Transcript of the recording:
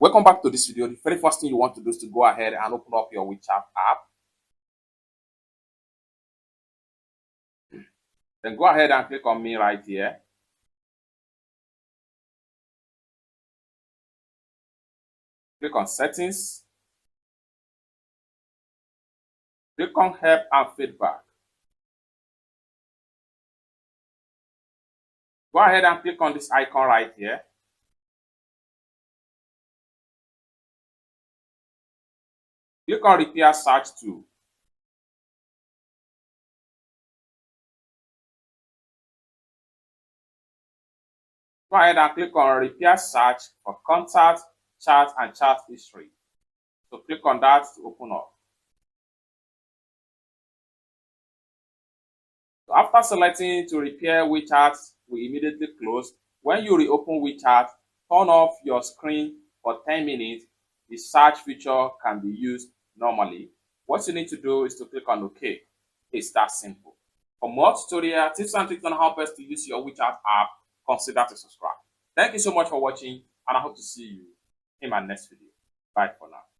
Welcome back to this video. The very first thing you want to do is to go ahead and open up your WeChat app. Then go ahead and click on me right here. Click on settings. Click on help and feedback. Go ahead and click on this icon right here. Click on repair search tool. Go ahead and click on repair search for contact, chat, and chat history. So click on that to open up. So after selecting to repair WeChat, we immediately close. When you reopen WeChat, turn off your screen for 10 minutes. The search feature can be used normally. What you need to do is to click on OK. It's that simple. For more tutorial tips and tricks on how best to use your WeChat app, consider to subscribe. Thank you so much for watching, and I hope to see you in my next video. Bye for now.